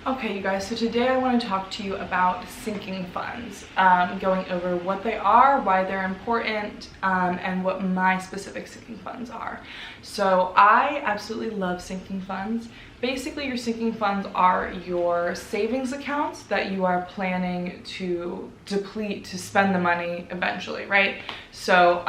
Okay, you guys, so today I want to talk to you about sinking funds, going over what they are, why they're important, and what my specific sinking funds are. So I absolutely love sinking funds. Basically, your sinking funds are your savings accounts that you are planning to deplete to spend the money eventually, right? So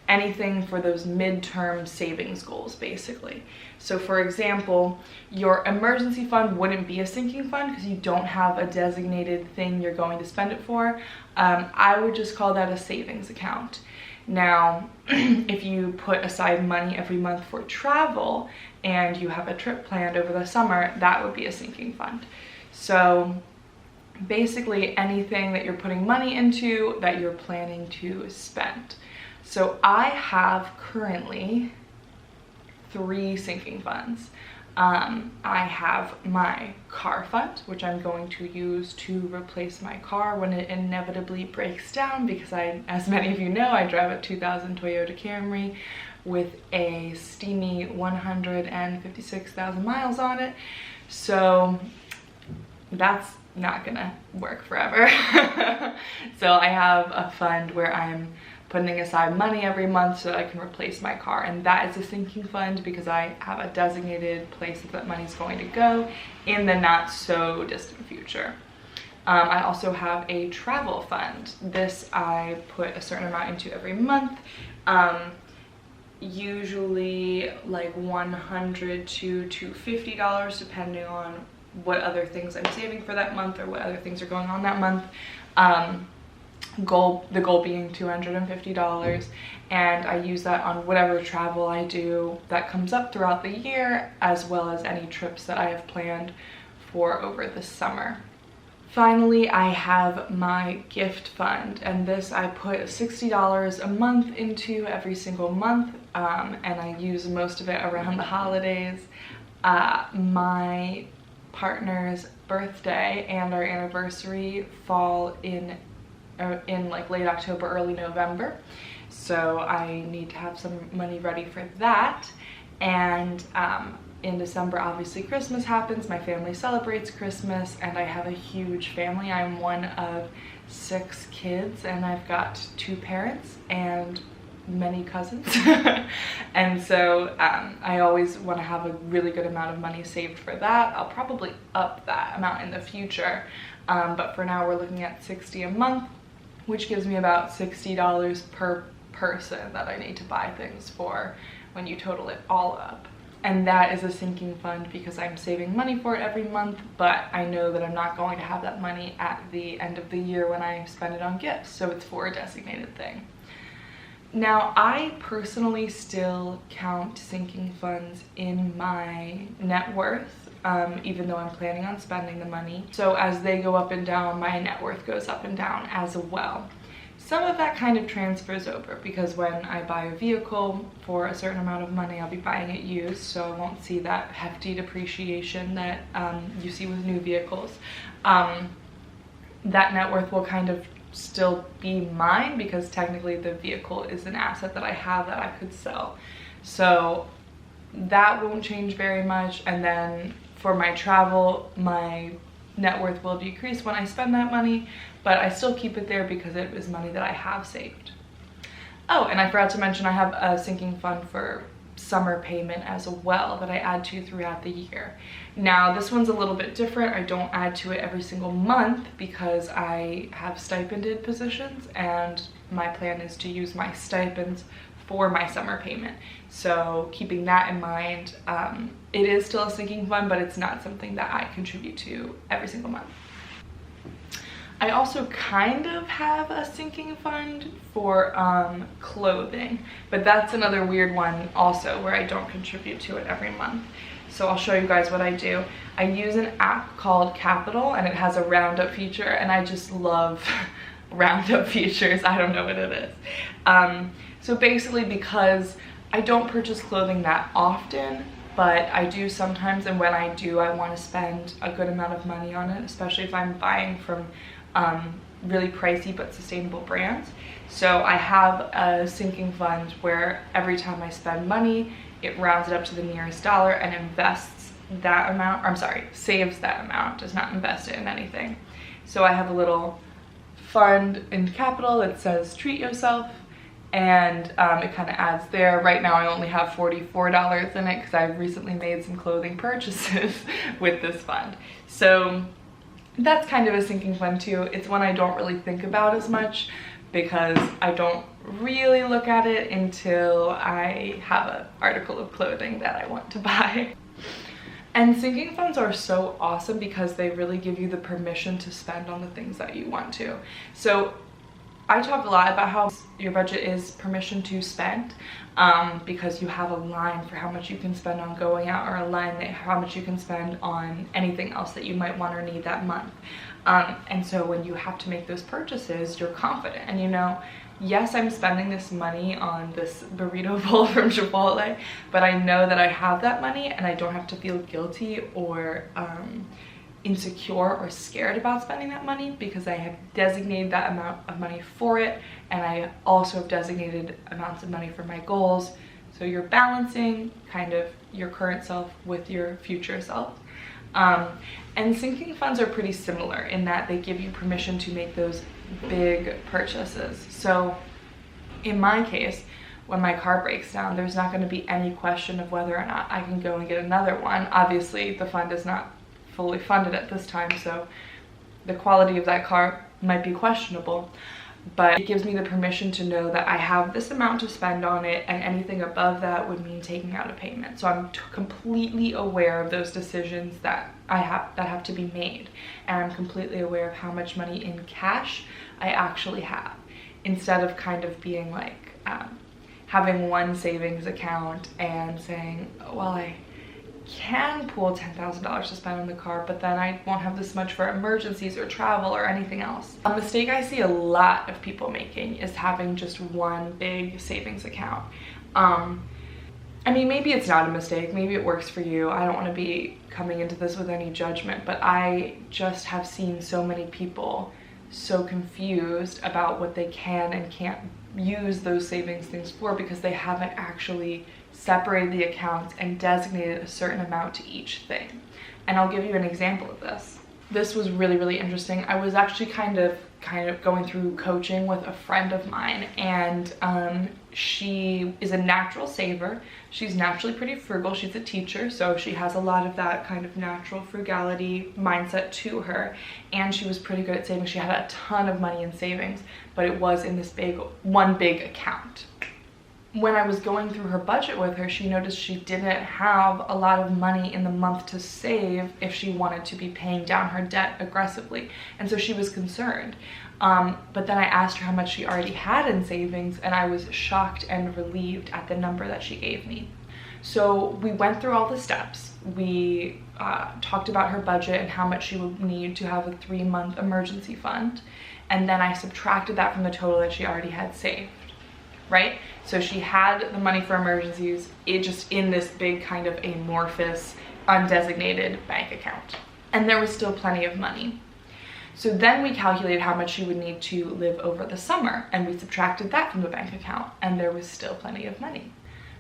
anything for those midterm savings goals, basically. So for example, your emergency fund wouldn't be a sinking fund because you don't have a designated thing you're going to spend it for. I would just call that a savings account. Now, if you put aside money every month for travel and you have a trip planned over the summer, that would be a sinking fund. So basically anything that you're putting money into that you're planning to spend. So I have currently 3 sinking funds. I have my car fund, which I'm going to use to replace my car when it inevitably breaks down, because as many of you know, I drive a 2000 Toyota Camry with a steamy 156,000 miles on it. So that's not gonna work forever. So I have a fund where I'm putting aside money every month so that I can replace my car, and that is a sinking fund because I have a designated place that money's going to go in the not so distant future. I also have a travel fund. This I put a certain amount into every month, usually like $100 to $250 depending on what other things I'm saving for that month or what other things are going on that month. The goal being $250, and I use that on whatever travel I do that comes up throughout the year, as well as any trips that I have planned for over the summer. Finally, I have my gift fund, and this I put $60 a month into every single month, and I use most of it around the holidays. My partner's birthday and our anniversary fall in like late October, early November. So I need to have some money ready for that. And in December, obviously Christmas happens. My family celebrates Christmas, and I have a huge family. I'm one of 6 kids, and I've got 2 parents and many cousins. And so I always want to have a really good amount of money saved for that. I'll probably up that amount in the future, but for now we're looking at $60 a month, which gives me about $60 per person that I need to buy things for when you total it all up. And that is a sinking fund because I'm saving money for it every month, but I know that I'm not going to have that money at the end of the year when I spend it on gifts, so it's for a designated thing. Now, I personally still count sinking funds in my net worth, even though I'm planning on spending the money. So as they go up and down, my net worth goes up and down as well. Some of that kind of transfers over because when I buy a vehicle for a certain amount of money, I'll be buying it used, so I won't see that hefty depreciation that you see with new vehicles. That net worth will kind of still be mine because technically the vehicle is an asset that I have that I could sell. So that won't change very much. And then for my travel, my net worth will decrease when I spend that money, but I still keep it there because it is money that I have saved. Oh, and I forgot to mention I have a sinking fund for summer payment as well that I add to throughout the year. Now this one's a little bit different. I don't add to it every single month because I have stipended positions, and my plan is to use my stipends for my summer payment. So keeping that in mind, it is still a sinking fund, but it's not something that I contribute to every single month. I also kind of have a sinking fund for clothing, but that's another weird one also where I don't contribute to it every month. So I'll show you guys what I do. I use an app called Capital, and it has a roundup feature, and I just love roundup features. I don't know what it is. So basically, because I don't purchase clothing that often, but I do sometimes, and when I do, I want to spend a good amount of money on it, especially if I'm buying from really pricey but sustainable brands. So I have a sinking fund where every time I spend money, it rounds it up to the nearest dollar and invests that amount, or I'm sorry, saves that amount, does not invest it in anything. So I have a little fund in Capital that says treat yourself, and it kind of adds there. Right now I only have $44 in it because I've recently made some clothing purchases with this fund. So that's kind of a sinking fund too. It's one I don't really think about as much because I don't really look at it until I have an article of clothing that I want to buy. And sinking funds are so awesome because they really give you the permission to spend on the things that you want to. So I talk a lot about how your budget is permission to spend, because you have a line for how much you can spend on going out, or a line that how much you can spend on anything else that you might want or need that month. And so when you have to make those purchases, you're confident and you know, yes, I'm spending this money on this burrito bowl from Chipotle, but I know that I have that money and I don't have to feel guilty or insecure or scared about spending that money because I have designated that amount of money for it, and I also have designated amounts of money for my goals. So you're balancing kind of your current self with your future self. And sinking funds are pretty similar in that they give you permission to make those big purchases. So in my case, when my car breaks down, there's not going to be any question of whether or not I can go and get another one. Obviously, the fund is not fully funded at this time, so the quality of that car might be questionable, but it gives me the permission to know that I have this amount to spend on it, and anything above that would mean taking out a payment. So I'm completely aware of those decisions that have to be made, and I'm completely aware of how much money in cash I actually have, instead of kind of being like having one savings account and saying, well, I can pool $10,000 to spend on the car, but then I won't have this much for emergencies or travel or anything else. A mistake I see a lot of people making is having just one big savings account. I mean, maybe it's not a mistake, maybe it works for you. I don't want to be coming into this with any judgment, but I just have seen so many people so confused about what they can and can't use those savings things for because they haven't actually separated the accounts and designated a certain amount to each thing. And I'll give you an example of this. This was really, really interesting. I was actually kind of going through coaching with a friend of mine, and she is a natural saver. She's naturally pretty frugal. She's a teacher, so she has a lot of that kind of natural frugality mindset to her, and she was pretty good at saving. She had a ton of money in savings, but it was in this one big account. When I was going through her budget with her, she noticed she didn't have a lot of money in the month to save if she wanted to be paying down her debt aggressively. And so she was concerned. But then I asked her how much she already had in savings, and I was shocked and relieved at the number that she gave me. So we went through all the steps. We talked about her budget and how much she would need to have a 3-month emergency fund. And then I subtracted that from the total that she already had saved. Right? So she had the money for emergencies, it just in this big kind of amorphous, undesignated bank account. And there was still plenty of money. So then we calculated how much she would need to live over the summer, and we subtracted that from the bank account, and there was still plenty of money.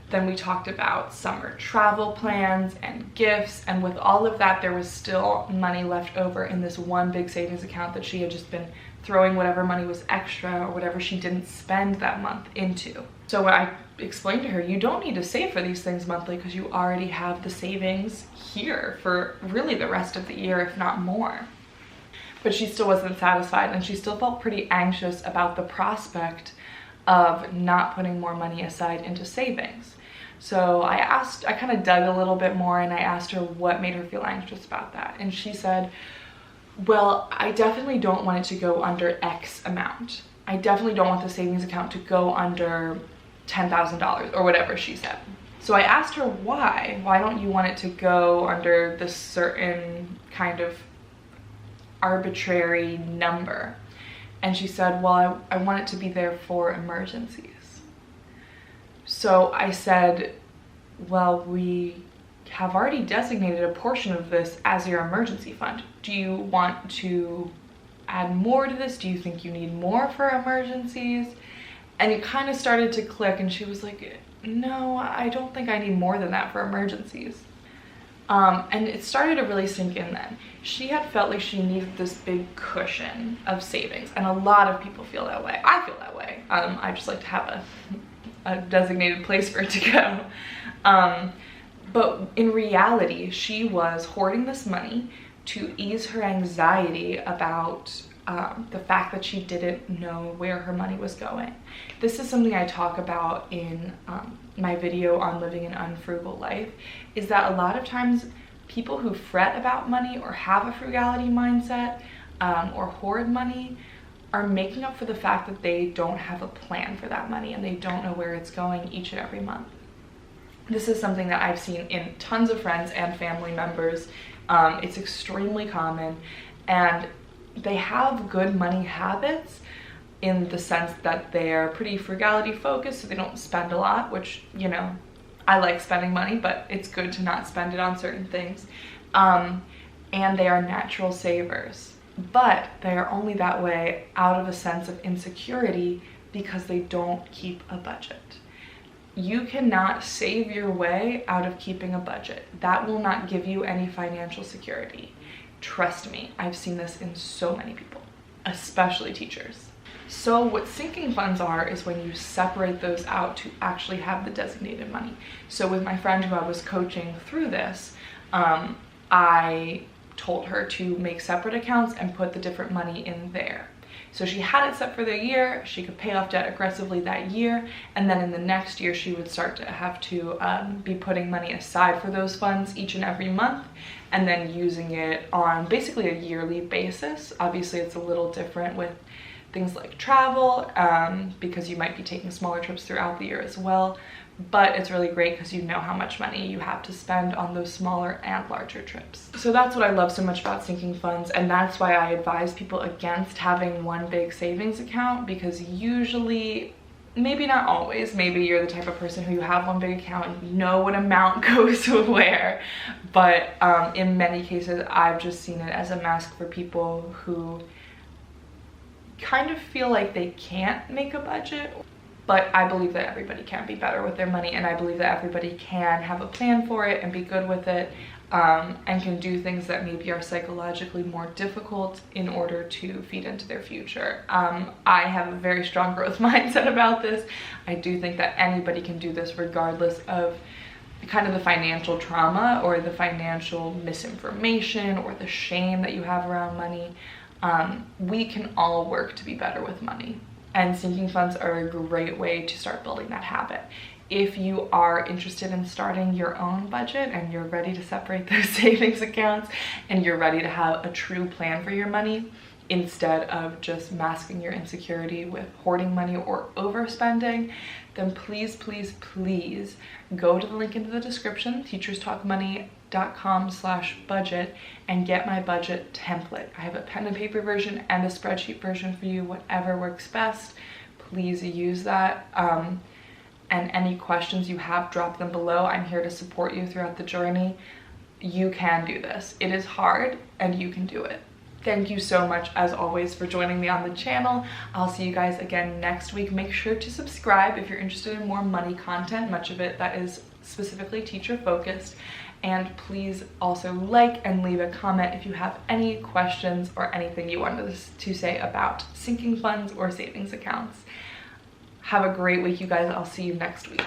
Then we talked about summer travel plans and gifts, and with all of that, there was still money left over in this one big savings account that she had just been throwing whatever money was extra or whatever she didn't spend that month into. So I explained to her, you don't need to save for these things monthly because you already have the savings here for really the rest of the year, if not more. But she still wasn't satisfied, and she still felt pretty anxious about the prospect of not putting more money aside into savings. So I kind of dug a little bit more, and I asked her what made her feel anxious about that. And she said, well, I definitely don't want it to go under X amount. I definitely don't want the savings account to go under $10,000 or whatever she said. So I asked her why. Why don't you want it to go under this certain kind of arbitrary number? And she said, well, I want it to be there for emergencies. So I said, well, we have already designated a portion of this as your emergency fund. Do you want to add more to this? Do you think you need more for emergencies? And it kind of started to click, and she was like, no, I don't think I need more than that for emergencies. And it started to really sink in then. She had felt like she needed this big cushion of savings, and a lot of people feel that way. I feel that way. I just like to have a designated place for it to go. But in reality, she was hoarding this money to ease her anxiety about the fact that she didn't know where her money was going. This is something I talk about in my video on living an unfrugal life, is that a lot of times people who fret about money or have a frugality mindset or hoard money are making up for the fact that they don't have a plan for that money and they don't know where it's going each and every month. This is something that I've seen in tons of friends and family members. It's extremely common, and they have good money habits in the sense that they're pretty frugality focused, so they don't spend a lot, which, you know, I like spending money, but it's good to not spend it on certain things. And they are natural savers, but they are only that way out of a sense of insecurity because they don't keep a budget. You cannot save your way out of keeping a budget. That will not give you any financial security. Trust me, I've seen this in so many people, especially teachers. So what sinking funds are is when you separate those out to actually have the designated money. So with my friend who I was coaching through this, I told her to make separate accounts and put the different money in there. So she had it set for the year, she could pay off debt aggressively that year, and then in the next year she would start to have to be putting money aside for those funds each and every month, and then using it on basically a yearly basis. Obviously it's a little different with things like travel, because you might be taking smaller trips throughout the year as well, but it's really great because you know how much money you have to spend on those smaller and larger trips. So that's what I love so much about sinking funds, and that's why I advise people against having one big savings account, because usually, maybe not always, maybe you're the type of person who you have one big account and you know what amount goes where, but in many cases I've just seen it as a mask for people who kind of feel like they can't make a budget. But I believe that everybody can be better with their money, and I believe that everybody can have a plan for it and be good with it, and can do things that maybe are psychologically more difficult in order to feed into their future. I have a very strong growth mindset about this. I do think that anybody can do this regardless of kind of the financial trauma or the financial misinformation or the shame that you have around money. We can all work to be better with money. And sinking funds are a great way to start building that habit. If you are interested in starting your own budget and you're ready to separate those savings accounts and you're ready to have a true plan for your money instead of just masking your insecurity with hoarding money or overspending, then please, please, please go to the link in the description, teacherstalkmoney.com/budget, and get my budget template. I have a pen and paper version and a spreadsheet version for you, whatever works best. Please use that. And any questions you have, drop them below. I'm here to support you throughout the journey. You can do this. It is hard, and you can do it. Thank you so much, as always, for joining me on the channel. I'll see you guys again next week. Make sure to subscribe if you're interested in more money content, much of it that is specifically teacher focused. And please also like and leave a comment if you have any questions or anything you wanted to say about sinking funds or savings accounts. Have a great week, you guys. I'll see you next week.